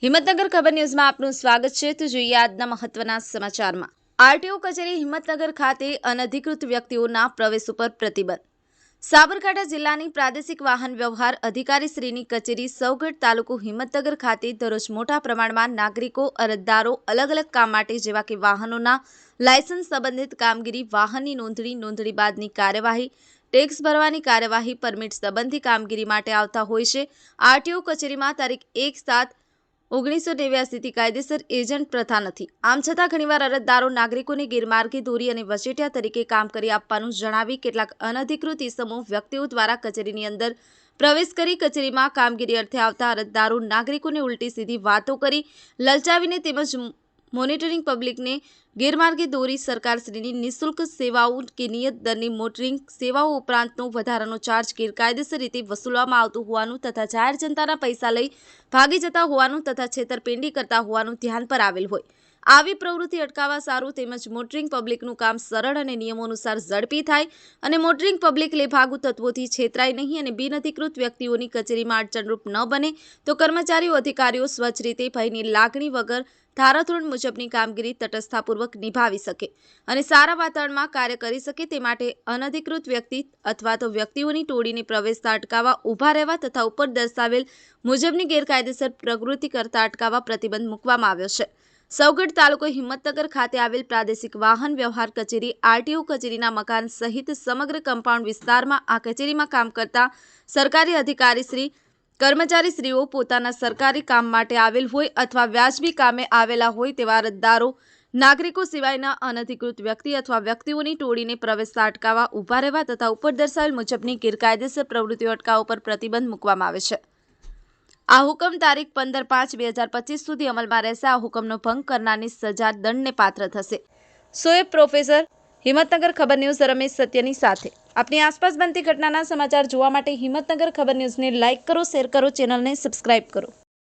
હિંમતનગર ખબર ન્યૂઝમાં આપનું સ્વાગત છે। તો જોઈએ આજના મહત્વના સમાચારમાં। આરટીઓ કચેરી હિંમતનગર ખાતે અનધિકૃત વ્યક્તિઓના પ્રવેશ ઉપર પ્રતિબંધ। સાબરકાંઠા જિલ્લાની પ્રાદેશિક વાહન વ્યવહાર અધિકારી શ્રીની કચેરી સૌગઢ તાલુકો હિંમતનગર ખાતે દરરોજ મોટા પ્રમાણમાં નાગરિકો અરજદારો અલગ અલગ કામ માટે જેવા કે વાહનોના લાયસન્સ સંબંધિત કામગીરી, વાહનની નોંધણી બાદની કાર્યવાહી, ટેક્સ ભરવાની કાર્યવાહી, પરમિટ સંબંધી કામગીરી માટે આવતા હોય છે। આરટીઓ કચેરીમાં તારીખ 1/7/1989 થી કાયદેસર એજન્ટ પ્રથા નથી। આમ છતાં ઘણીવાર અરજદારો નાગરિકોને ગેરમાર્ગે દોરી અને વચેટિયા તરીકે કામ કરી આપવાનું જણાવી કેટલાક અનધિકૃત ઇસમો વ્યક્તિઓ દ્વારા કચેરીની અંદર પ્રવેશ કરી કચેરીમાં કામગીરી અર્થે આવતા અરજદારો નાગરિકોને ઉલટી સીધી વાતો કરી લલચાવીને તેમજ મોનિટરિંગ પબ્લિકને ગેરમાર્ગે દોરી સરકારશ્રીની નિઃશુલ્ક સેવાઓ કે નિયત દરની મોટરિંગ સેવાઓ ઉપરાંતનો વધારાનો ચાર્જ ગેરકાયદેસર રીતે વસૂલવામાં આવતું હોવાનું તથા જાહેર જનતાના પૈસા લઈ ભાગી જતા હોવાનું તથા છેતરપિંડી કરતા હોવાનું ધ્યાન પર આવેલ હોય। આવી પ્રવૃત્તિ અટકાવવા સારું તેમજ મોટરિંગ પબ્લિકનું કામ સરળ અને નિયમો અનુસાર ઝડપી થાય અને મોટરિંગ પબ્લિક લેભાગુ તત્વોથી છેતરાય નહીં અને બિનઅધિકૃત વ્યક્તિઓની કચેરીમાં અડચણરૂપ ન બને તો કર્મચારીઓ અધિકારીઓ સ્વચ્છ રીતે ભયની લાગણી વગર ધારાધોરણ મુજબની કામગીરી તટસ્થતાપૂર્વક નિભાવી શકે અને સારા વાતાવરણમાં કાર્ય કરી શકે તે માટે અનધિકૃત વ્યક્તિ અથવા તો વ્યક્તિઓની ટોળીને પ્રવેશતા અટકાવવા, ઊભા રહેવા તથા ઉપર દર્શાવેલ મુજબની ગેરકાયદેસર પ્રવૃત્તિ કરતા અટકાવવા પ્રતિબંધ મૂકવામાં આવ્યો છે। સૌગઢ તાલુકો હિંમતનગર ખાતે આવેલ પ્રાદેશિક વાહન વ્યવહાર કચેરી આરટીઓ કચેરીના મકાન સહિત સમગ્ર કમ્પાઉન્ડ વિસ્તારમાં આ કચેરીમાં કામ કરતા સરકારી અધિકારીશ્રી કર્મચારીશ્રીઓ પોતાના સરકારી કામ માટે આવેલ હોય અથવા વ્યાજબી કામે આવેલા હોય તેવા અરજદારો નાગરિકો સિવાયના અનધિકૃત વ્યક્તિ અથવા વ્યક્તિઓની ટોળીને પ્રવેશતા અટકાવવા, ઊભા રહેવા તથા ઉપર દર્શાવેલ મુજબની ગેરકાયદેસર પ્રવૃત્તિઓ અટકાવવા પર પ્રતિબંધ મૂકવામાં આવે છે। આ હુકમ તારીખ 15/5/2025 સુધી અમલમાં રહેશે। આ હુકમનો ભંગ કરનારની સજા દંડને પાત્ર થશે। શોએબ પ્રોફેસર, હિંમતનગર ખબર ન્યૂઝ રમેશ સત્યની સાથે। આપની આસપાસ બનતી ઘટનાના સમાચાર જોવા માટે હિંમતનગર ખબર ન્યૂઝને લાઇક કરો, શેર કરો, ચેનલને સબસ્ક્રાઇબ કરો।